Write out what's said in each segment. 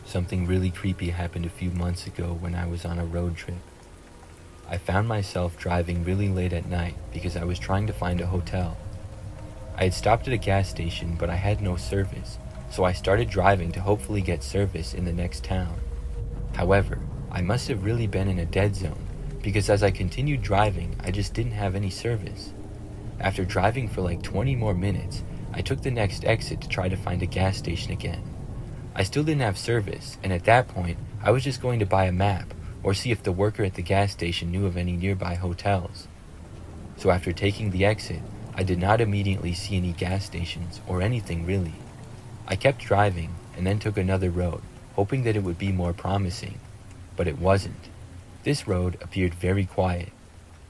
Something really creepy happened a few months ago when I was on a road trip. I found myself driving really late at night because I was trying to find a hotel. I had stopped at a gas station, but I had no service, so I started driving to hopefully get service in the next town. However, I must have really been in a dead zone because as I continued driving, I just didn't have any service. After driving for like 20 more minutes, I took the next exit to try to find a gas station again. I still didn't have service, and at that point, I was just going to buy a map or see if the worker at the gas station knew of any nearby hotels. So after taking the exit, I did not immediately see any gas stations or anything really. I kept driving and then took another road, hoping that it would be more promising, but it wasn't. This road appeared very quiet,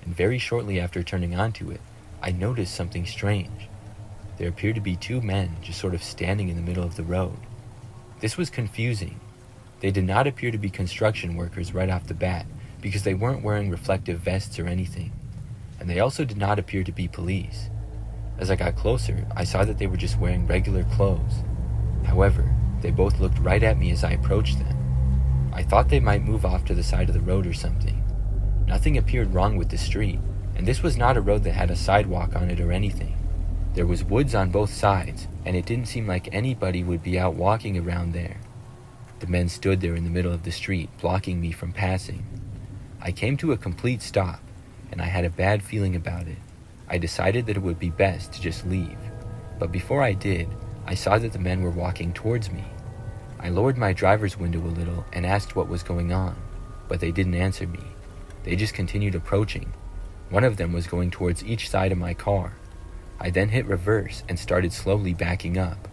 and very shortly after turning onto it, I noticed something strange. There appeared to be two men just sort of standing in the middle of the road. This was confusing. They did not appear to be construction workers right off the bat because they weren't wearing reflective vests or anything, and they also did not appear to be police. As I got closer, I saw that they were just wearing regular clothes. However, they both looked right at me as I approached them. I thought they might move off to the side of the road or something. Nothing appeared wrong with the street, and this was not a road that had a sidewalk on it or anything. There was woods on both sides, and it didn't seem like anybody would be out walking around there. The men stood there in the middle of the street, blocking me from passing. I came to a complete stop, and I had a bad feeling about it. I decided that it would be best to just leave, but before I did, I saw that the men were walking towards me. I lowered my driver's window a little and asked what was going on, but they didn't answer me. They just continued approaching. One of them was going towards each side of my car. I then hit reverse and started slowly backing up.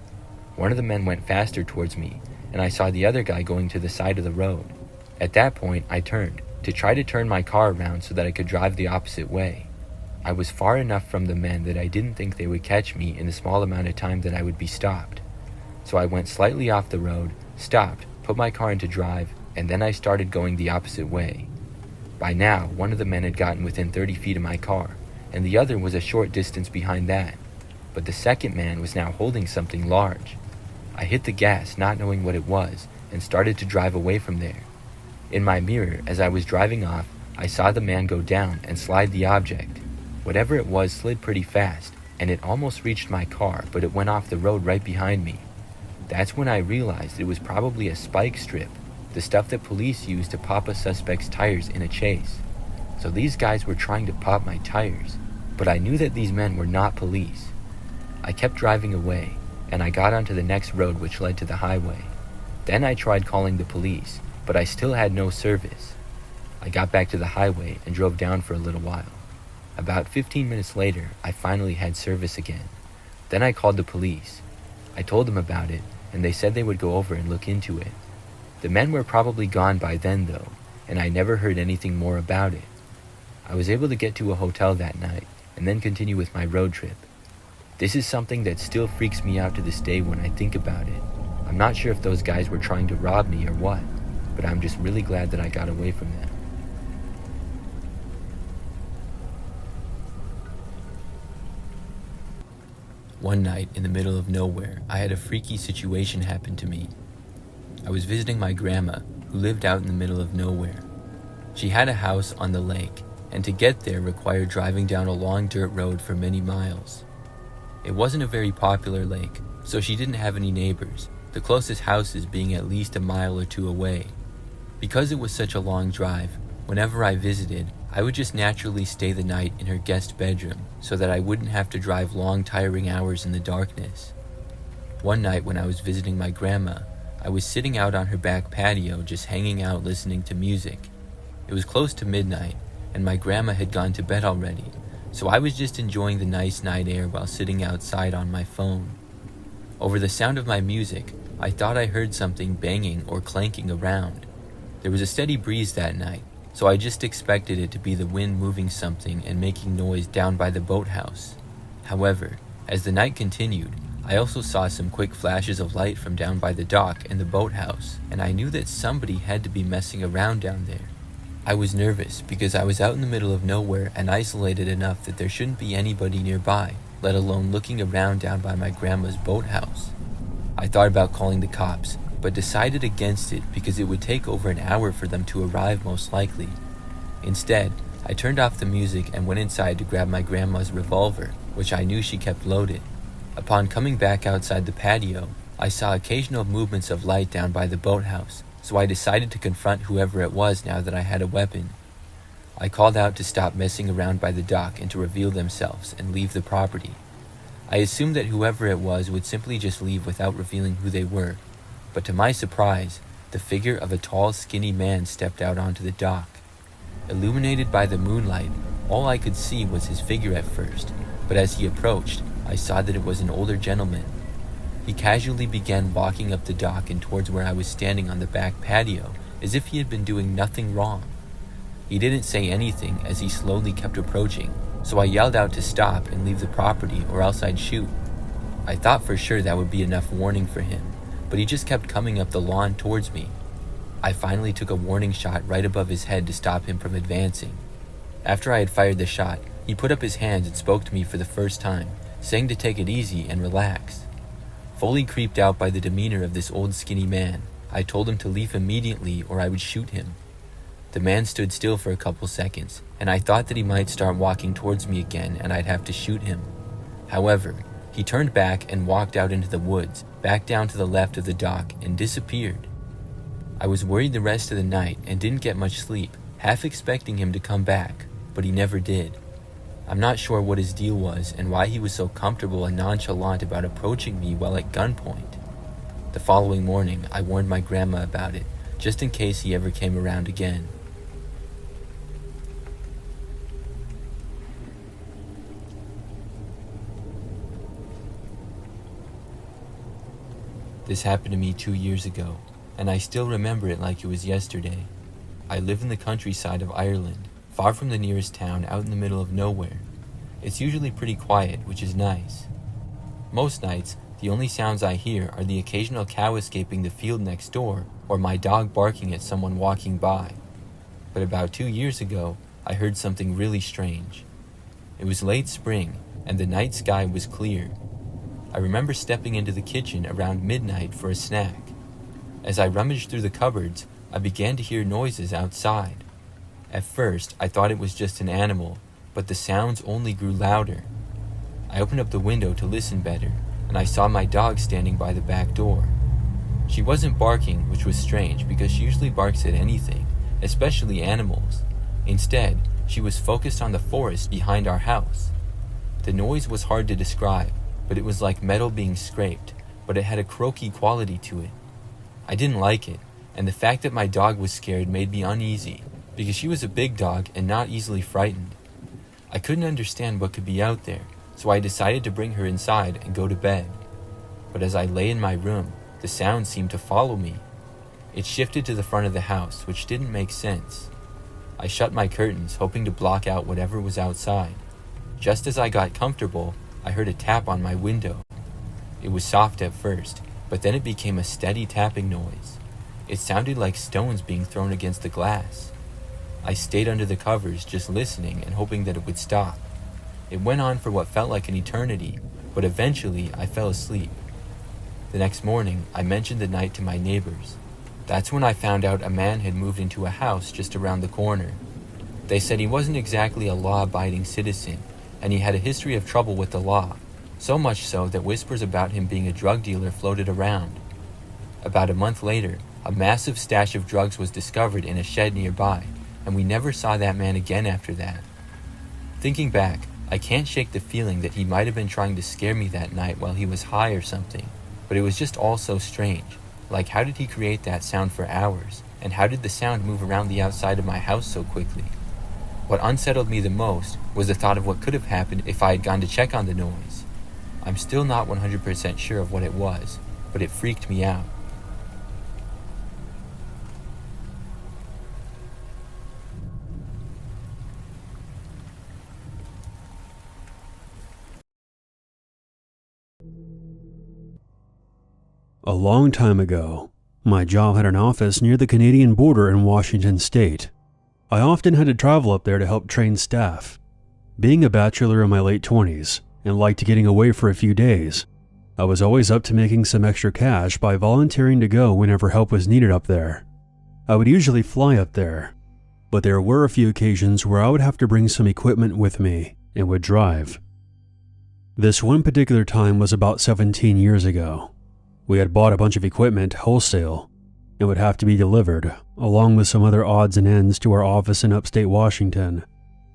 One of the men went faster towards me, and I saw the other guy going to the side of the road. At that point, I turned to try to turn my car around so that I could drive the opposite way. I was far enough from the men that I didn't think they would catch me in the small amount of time that I would be stopped. So I went slightly off the road, stopped, put my car into drive, and then I started going the opposite way. By now, one of the men had gotten within 30 feet of my car, and the other was a short distance behind that. But the second man was now holding something large. I hit the gas, not knowing what it was, and started to drive away from there. In my mirror, as I was driving off, I saw the man go down and slide the object. Whatever it was slid pretty fast, and it almost reached my car, but it went off the road right behind me. That's when I realized it was probably a spike strip, the stuff that police use to pop a suspect's tires in a chase. So these guys were trying to pop my tires, but I knew that these men were not police. I kept driving away, and I got onto the next road which led to the highway. Then I tried calling the police, but I still had no service. I got back to the highway and drove down for a little while. About 15 minutes later, I finally had service again. Then I called the police. I told them about it, and they said they would go over and look into it. The men were probably gone by then though, and I never heard anything more about it. I was able to get to a hotel that night, and then continue with my road trip. This is something that still freaks me out to this day when I think about it. I'm not sure if those guys were trying to rob me or what, but I'm just really glad that I got away from them. One night in the middle of nowhere, I had a freaky situation happen to me. I was visiting my grandma, who lived out in the middle of nowhere. She had a house on the lake, and to get there required driving down a long dirt road for many miles. It wasn't a very popular lake, so she didn't have any neighbors, the closest houses being at least a mile or two away. Because it was such a long drive, whenever I visited, I would just naturally stay the night in her guest bedroom so that I wouldn't have to drive long, tiring hours in the darkness. One night when I was visiting my grandma, I was sitting out on her back patio just hanging out listening to music. It was close to midnight, and my grandma had gone to bed already, so I was just enjoying the nice night air while sitting outside on my phone. Over the sound of my music, I thought I heard something banging or clanking around. There was a steady breeze that night, so I just expected it to be the wind moving something and making noise down by the boathouse. However, as the night continued, I also saw some quick flashes of light from down by the dock and the boathouse, and I knew that somebody had to be messing around down there. I was nervous because I was out in the middle of nowhere and isolated enough that there shouldn't be anybody nearby, let alone looking around down by my grandma's boathouse. I thought about calling the cops, but decided against it because it would take over an hour for them to arrive most likely. Instead, I turned off the music and went inside to grab my grandma's revolver, which I knew she kept loaded. Upon coming back outside the patio, I saw occasional movements of light down by the boathouse, so I decided to confront whoever it was now that I had a weapon. I called out to stop messing around by the dock and to reveal themselves and leave the property. I assumed that whoever it was would simply just leave without revealing who they were, but to my surprise, the figure of a tall, skinny man stepped out onto the dock. Illuminated by the moonlight, all I could see was his figure at first, but as he approached, I saw that it was an older gentleman. He casually began walking up the dock and towards where I was standing on the back patio, as if he had been doing nothing wrong. He didn't say anything as he slowly kept approaching, so I yelled out to stop and leave the property or else I'd shoot. I thought for sure that would be enough warning for him, but he just kept coming up the lawn towards me. I finally took a warning shot right above his head to stop him from advancing. After I had fired the shot, he put up his hands and spoke to me for the first time, saying to take it easy and relax. Fully creeped out by the demeanor of this old skinny man, I told him to leave immediately or I would shoot him. The man stood still for a couple seconds, and I thought that he might start walking towards me again and I'd have to shoot him. However, he turned back and walked out into the woods, back down to the left of the dock, and disappeared. I was worried the rest of the night and didn't get much sleep, half expecting him to come back, but he never did. I'm not sure what his deal was and why he was so comfortable and nonchalant about approaching me while at gunpoint. The following morning, I warned my grandma about it, just in case he ever came around again. This happened to me 2 years ago, and I still remember it like it was yesterday. I live in the countryside of Ireland, far from the nearest town, out in the middle of nowhere. It's usually pretty quiet, which is nice. Most nights, the only sounds I hear are the occasional cow escaping the field next door or my dog barking at someone walking by. But about 2 years ago, I heard something really strange. It was late spring, and the night sky was clear. I remember stepping into the kitchen around midnight for a snack. As I rummaged through the cupboards, I began to hear noises outside. At first, I thought it was just an animal, but the sounds only grew louder. I opened up the window to listen better, and I saw my dog standing by the back door. She wasn't barking, which was strange because she usually barks at anything, especially animals. Instead, she was focused on the forest behind our house. The noise was hard to describe, but it was like metal being scraped, but it had a croaky quality to it. I didn't like it, and the fact that my dog was scared made me uneasy, because she was a big dog and not easily frightened. I couldn't understand what could be out there, so I decided to bring her inside and go to bed. But as I lay in my room, the sound seemed to follow me. It shifted to the front of the house, which didn't make sense. I shut my curtains, hoping to block out whatever was outside. Just as I got comfortable, I heard a tap on my window. It was soft at first, but then it became a steady tapping noise. It sounded like stones being thrown against the glass. I stayed under the covers, just listening and hoping that it would stop. It went on for what felt like an eternity, but eventually I fell asleep. The next morning, I mentioned the night to my neighbors. That's when I found out a man had moved into a house just around the corner. They said he wasn't exactly a law-abiding citizen, and he had a history of trouble with the law, so much so that whispers about him being a drug dealer floated around. About a month later, a massive stash of drugs was discovered in a shed nearby, and we never saw that man again after that. Thinking back, I can't shake the feeling that he might have been trying to scare me that night while he was high or something, but it was just all so strange. Like, how did he create that sound for hours, and how did the sound move around the outside of my house so quickly? What unsettled me the most was the thought of what could have happened if I had gone to check on the noise. I'm still not 100% sure of what it was, but it freaked me out. A long time ago, my job had an office near the Canadian border in Washington State. I often had to travel up there to help train staff. Being a bachelor in my late 20s and liked getting away for a few days, I was always up to making some extra cash by volunteering to go whenever help was needed up there. I would usually fly up there, but there were a few occasions where I would have to bring some equipment with me and would drive. This one particular time was about 17 years ago. We had bought a bunch of equipment wholesale and would have to be delivered, along with some other odds and ends, to our office in upstate Washington.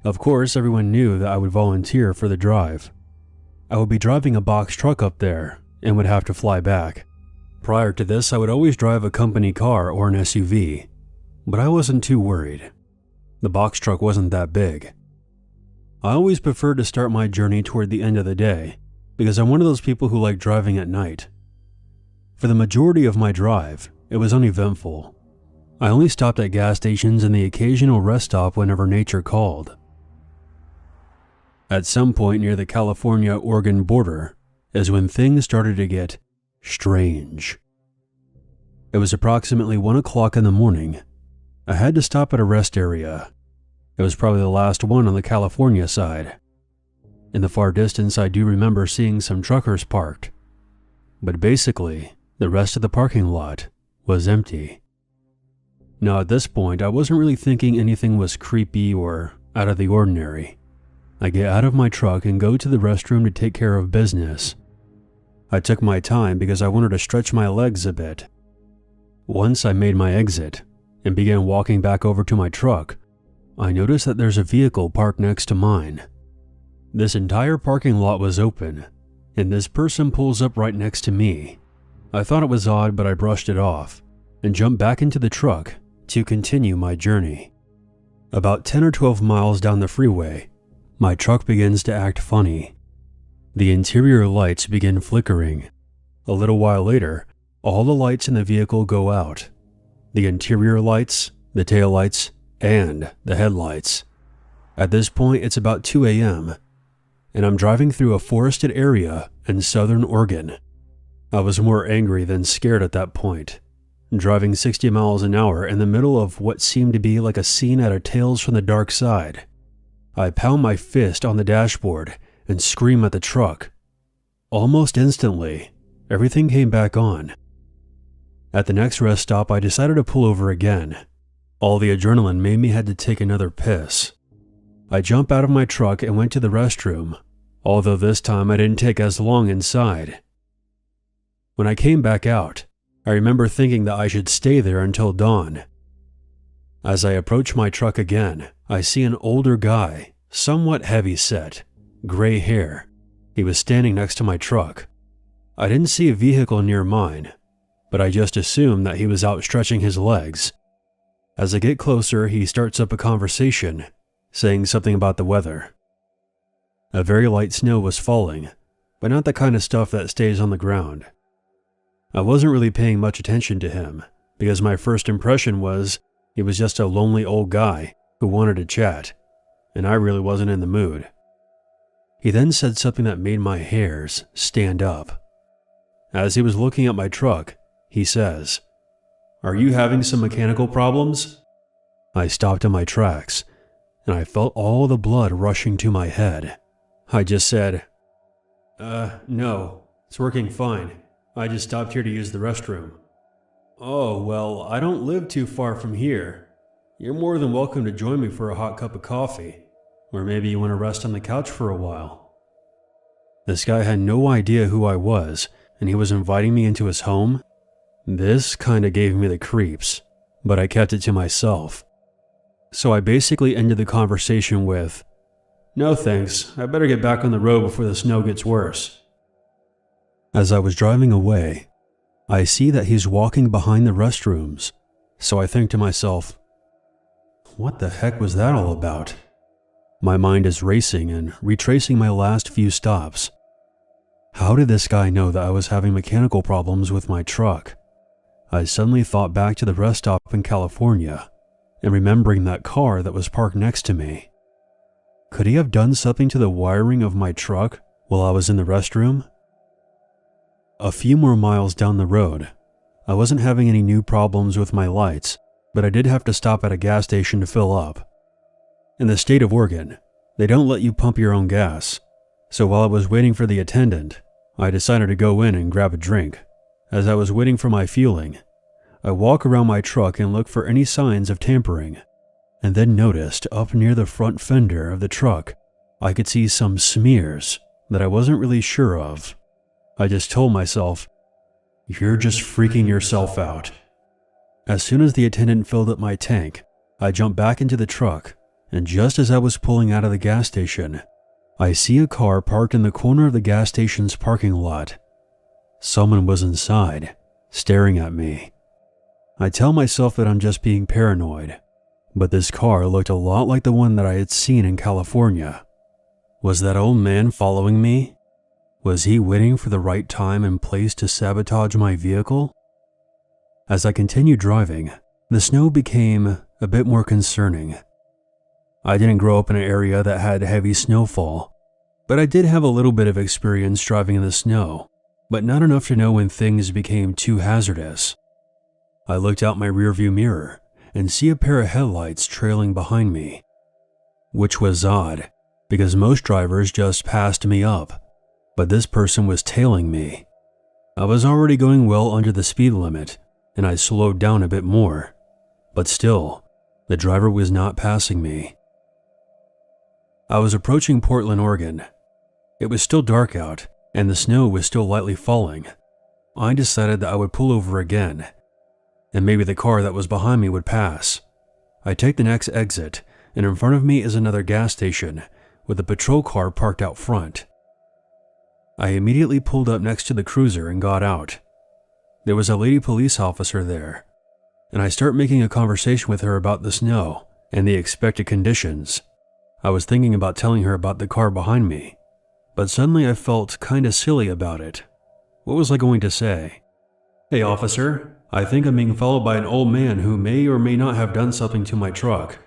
Of course, everyone knew that I would volunteer for the drive. I would be driving a box truck up there and would have to fly back. Prior to this, I would always drive a company car or an SUV, but I wasn't too worried. The box truck wasn't that big. I always preferred to start my journey toward the end of the day because I'm one of those people who like driving at night. For the majority of my drive, it was uneventful. I only stopped at gas stations and the occasional rest stop whenever nature called. At some point near the California-Oregon border is when things started to get strange. It was approximately 1 o'clock in the morning. I had to stop at a rest area. It was probably the last one on the California side. In the far distance, I do remember seeing some truckers parked. But basically, the rest of the parking lot was empty. Now at this point, I wasn't really thinking anything was creepy or out of the ordinary. I get out of my truck and go to the restroom to take care of business. I took my time because I wanted to stretch my legs a bit. Once I made my exit and began walking back over to my truck, I noticed that there's a vehicle parked next to mine. This entire parking lot was open, and this person pulls up right next to me. I thought it was odd, but I brushed it off and jumped back into the truck to continue my journey. About 10 or 12 miles down the freeway, my truck begins to act funny. The interior lights begin flickering. A little while later, all the lights in the vehicle go out. The interior lights, the taillights, and the headlights. At this point, it's about 2 a.m., and I'm driving through a forested area in southern Oregon. I was more angry than scared at that point, driving 60 miles an hour in the middle of what seemed to be like a scene out of Tales from the Dark Side. I pound my fist on the dashboard and scream at the truck. Almost instantly, everything came back on. At the next rest stop, I decided to pull over again. All the adrenaline made me had to take another piss. I jumped out of my truck and went to the restroom, although this time I didn't take as long inside. When I came back out, I remember thinking that I should stay there until dawn. As I approach my truck again, I see an older guy, somewhat heavy-set, gray hair. He was standing next to my truck. I didn't see a vehicle near mine, but I just assumed that he was out stretching his legs. As I get closer, he starts up a conversation, saying something about the weather. A very light snow was falling, but not the kind of stuff that stays on the ground. I wasn't really paying much attention to him, because my first impression was he was just a lonely old guy who wanted to chat, and I really wasn't in the mood. He then said something that made my hairs stand up. As he was looking at my truck, he says, "Are you having some mechanical problems?" I stopped in my tracks, and I felt all the blood rushing to my head. I just said, no, it's working fine. I just stopped here to use the restroom." "Oh, well, I don't live too far from here. You're more than welcome to join me for a hot cup of coffee, or maybe you want to rest on the couch for a while." This guy had no idea who I was, and he was inviting me into his home. This kinda gave me the creeps, but I kept it to myself. So I basically ended the conversation with, "No thanks, I better get back on the road before the snow gets worse." As I was driving away, I see that he's walking behind the restrooms, so I think to myself, what the heck was that all about? My mind is racing and retracing my last few stops. How did this guy know that I was having mechanical problems with my truck? I suddenly thought back to the rest stop in California and remembering that car that was parked next to me. Could he have done something to the wiring of my truck while I was in the restroom? A few more miles down the road, I wasn't having any new problems with my lights, but I did have to stop at a gas station to fill up. In the state of Oregon, they don't let you pump your own gas, so while I was waiting for the attendant, I decided to go in and grab a drink. As I was waiting for my fueling, I walk around my truck and look for any signs of tampering, and then noticed up near the front fender of the truck, I could see some smears that I wasn't really sure of. I just told myself, "You're just freaking yourself out." As soon as the attendant filled up my tank, I jumped back into the truck, and just as I was pulling out of the gas station, I see a car parked in the corner of the gas station's parking lot. Someone was inside, staring at me. I tell myself that I'm just being paranoid, but this car looked a lot like the one that I had seen in California. Was that old man following me? Was he waiting for the right time and place to sabotage my vehicle? As I continued driving, the snow became a bit more concerning. I didn't grow up in an area that had heavy snowfall, but I did have a little bit of experience driving in the snow, but not enough to know when things became too hazardous. I looked out my rearview mirror and see a pair of headlights trailing behind me, which was odd because most drivers just passed me up, but this person was tailing me. I was already going well under the speed limit, and I slowed down a bit more, but still, the driver was not passing me. I was approaching Portland, Oregon. It was still dark out, and the snow was still lightly falling. I decided that I would pull over again, and maybe the car that was behind me would pass. I take the next exit, and in front of me is another gas station with a patrol car parked out front. I immediately pulled up next to the cruiser and got out. There was a lady police officer there, and I start making a conversation with her about the snow and the expected conditions. I was thinking about telling her about the car behind me, but suddenly I felt kinda silly about it. What was I going to say? "Hey officer, I think I'm being followed by an old man who may or may not have done something to my truck."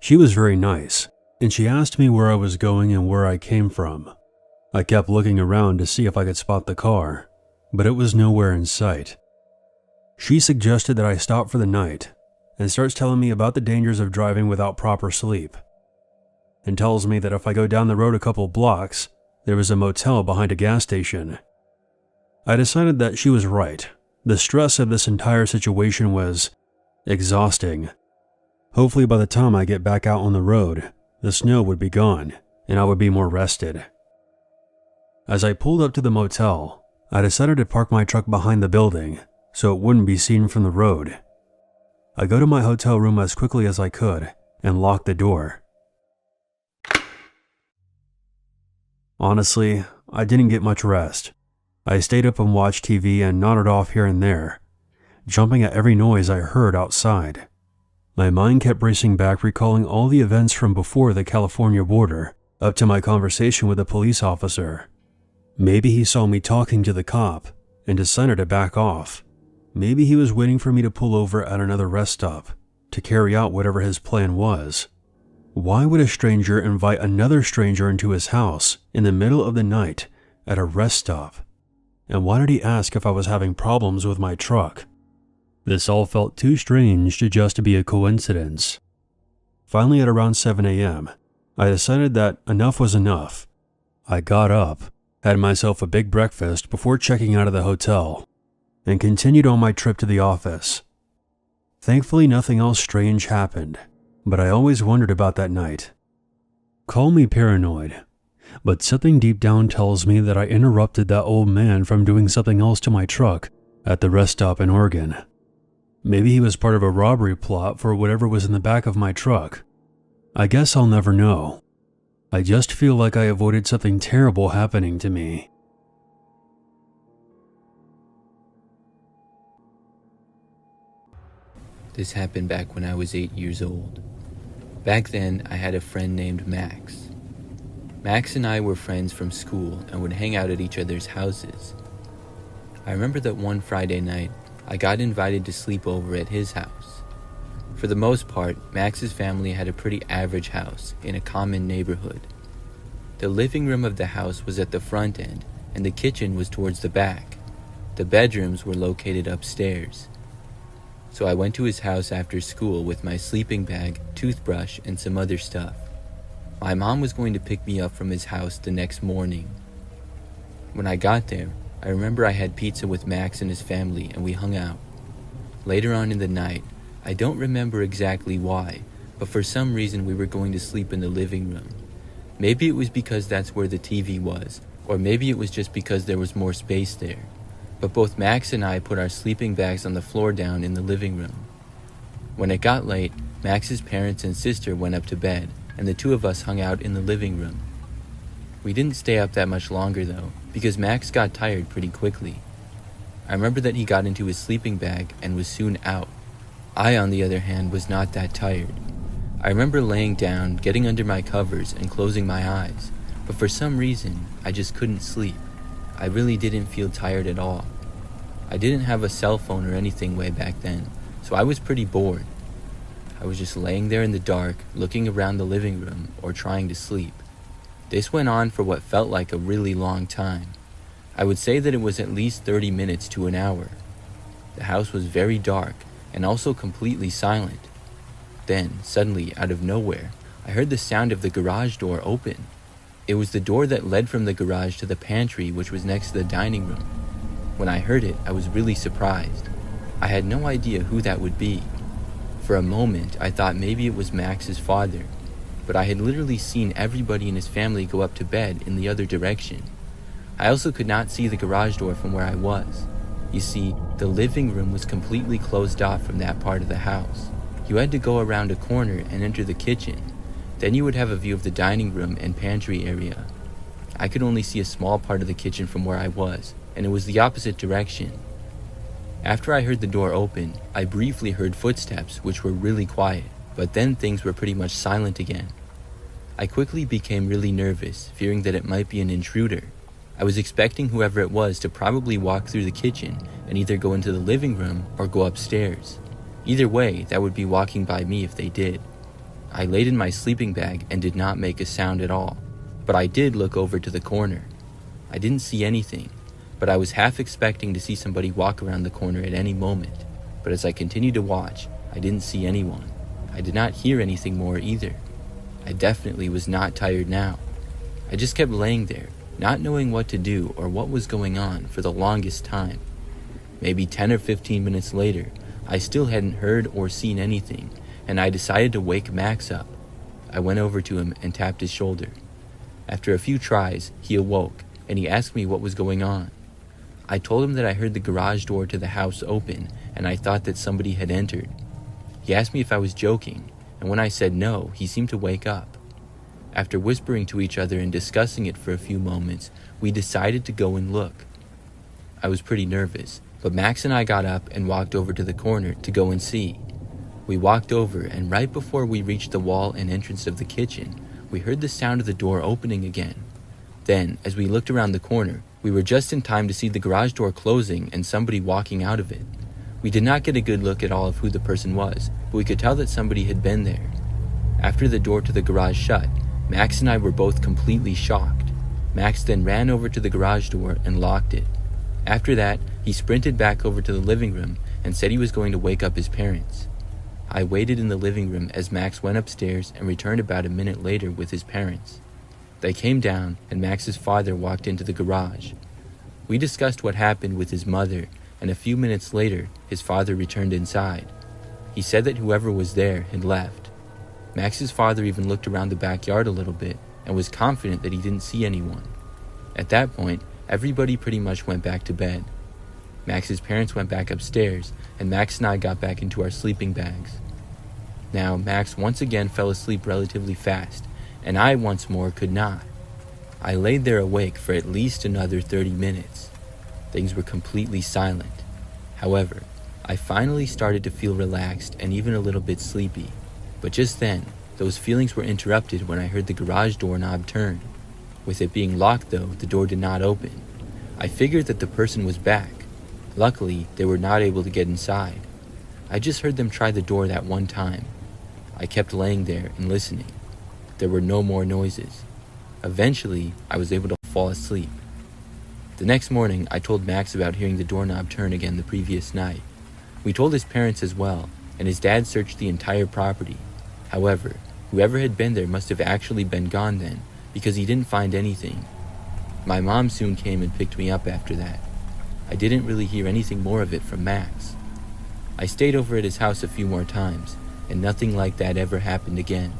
She was very nice, and she asked me where I was going and where I came from. I kept looking around to see if I could spot the car, but it was nowhere in sight. She suggested that I stop for the night and starts telling me about the dangers of driving without proper sleep, and tells me that if I go down the road a couple blocks, there was a motel behind a gas station. I decided that she was right. The stress of this entire situation was exhausting. Hopefully by the time I get back out on the road, the snow would be gone and I would be more rested. As I pulled up to the motel, I decided to park my truck behind the building so it wouldn't be seen from the road. I go to my hotel room as quickly as I could and lock the door. Honestly, I didn't get much rest. I stayed up and watched TV and nodded off here and there, jumping at every noise I heard outside. My mind kept racing back, recalling all the events from before the California border, up to my conversation with a police officer. Maybe he saw me talking to the cop and decided to back off. Maybe he was waiting for me to pull over at another rest stop to carry out whatever his plan was. Why would a stranger invite another stranger into his house in the middle of the night at a rest stop? And why did he ask if I was having problems with my truck? This all felt too strange to just be a coincidence. Finally, at around 7 a.m., I decided that enough was enough. I got up, had myself a big breakfast before checking out of the hotel, and continued on my trip to the office. Thankfully, nothing else strange happened, but I always wondered about that night. Call me paranoid, but something deep down tells me that I interrupted that old man from doing something else to my truck at the rest stop in Oregon. Maybe he was part of a robbery plot for whatever was in the back of my truck. I guess I'll never know. I just feel like I avoided something terrible happening to me. This happened back when I was 8 years old. Back then, I had a friend named Max. Max and I were friends from school and would hang out at each other's houses. I remember that one Friday night, I got invited to sleep over at his house. For the most part, Max's family had a pretty average house in a common neighborhood. The living room of the house was at the front end, and the kitchen was towards the back. The bedrooms were located upstairs. So I went to his house after school with my sleeping bag, toothbrush, and some other stuff. My mom was going to pick me up from his house the next morning. When I got there, I remember I had pizza with Max and his family and we hung out. Later on in the night, I don't remember exactly why, but for some reason we were going to sleep in the living room. Maybe it was because that's where the TV was, or maybe it was just because there was more space there. But both Max and I put our sleeping bags on the floor down in the living room. When it got late, Max's parents and sister went up to bed, and the two of us hung out in the living room. We didn't stay up that much longer though, because Max got tired pretty quickly. I remember that he got into his sleeping bag and was soon out. I, on the other hand, was not that tired. I remember laying down, getting under my covers, and closing my eyes, but for some reason, I just couldn't sleep. I really didn't feel tired at all. I didn't have a cell phone or anything way back then, so I was pretty bored. I was just laying there in the dark, looking around the living room, or trying to sleep. This went on for what felt like a really long time. I would say that it was at least 30 minutes to an hour. The house was very dark, and also completely silent. Then, suddenly, out of nowhere, I heard the sound of the garage door open. It was the door that led from the garage to the pantry, which was next to the dining room. When I heard it, I was really surprised. I had no idea who that would be. For a moment, I thought maybe it was Max's father, but I had literally seen everybody in his family go up to bed in the other direction. I also could not see the garage door from where I was. You see, the living room was completely closed off from that part of the house. You had to go around a corner and enter the kitchen. Then you would have a view of the dining room and pantry area. I could only see a small part of the kitchen from where I was, and it was the opposite direction. After I heard the door open, I briefly heard footsteps, which were really quiet, but then things were pretty much silent again. I quickly became really nervous, fearing that it might be an intruder. I was expecting whoever it was to probably walk through the kitchen and either go into the living room or go upstairs. Either way, that would be walking by me if they did. I laid in my sleeping bag and did not make a sound at all, but I did look over to the corner. I didn't see anything, but I was half expecting to see somebody walk around the corner at any moment. But as I continued to watch, I didn't see anyone. I did not hear anything more either. I definitely was not tired now. I just kept laying there, not knowing what to do or what was going on for the longest time. Maybe 10 or 15 minutes later, I still hadn't heard or seen anything, and I decided to wake Max up. I went over to him and tapped his shoulder. After a few tries, he awoke, and he asked me what was going on. I told him that I heard the garage door to the house open, and I thought that somebody had entered. He asked me if I was joking, and when I said no, he seemed to wake up. After whispering to each other and discussing it for a few moments, we decided to go and look. I was pretty nervous, but Max and I got up and walked over to the corner to go and see. We walked over, and right before we reached the wall and entrance of the kitchen, we heard the sound of the door opening again. Then, as we looked around the corner, we were just in time to see the garage door closing and somebody walking out of it. We did not get a good look at all of who the person was, but we could tell that somebody had been there. After the door to the garage shut, Max and I were both completely shocked. Max then ran over to the garage door and locked it. After that, he sprinted back over to the living room and said he was going to wake up his parents. I waited in the living room as Max went upstairs and returned about a minute later with his parents. They came down, and Max's father walked into the garage. We discussed what happened with his mother, and a few minutes later, his father returned inside. He said that whoever was there had left. Max's father even looked around the backyard a little bit and was confident that he didn't see anyone. At that point, everybody pretty much went back to bed. Max's parents went back upstairs, and Max and I got back into our sleeping bags. Now, Max once again fell asleep relatively fast, and I once more could not. I laid there awake for at least another 30 minutes. Things were completely silent. However, I finally started to feel relaxed and even a little bit sleepy. But just then, those feelings were interrupted when I heard the garage doorknob turn. With it being locked though, the door did not open. I figured that the person was back. Luckily, they were not able to get inside. I just heard them try the door that one time. I kept laying there and listening. There were no more noises. Eventually, I was able to fall asleep. The next morning, I told Max about hearing the doorknob turn again the previous night. We told his parents as well, and his dad searched the entire property. However, whoever had been there must have actually been gone then, because he didn't find anything. My mom soon came and picked me up after that. I didn't really hear anything more of it from Max. I stayed over at his house a few more times, and nothing like that ever happened again.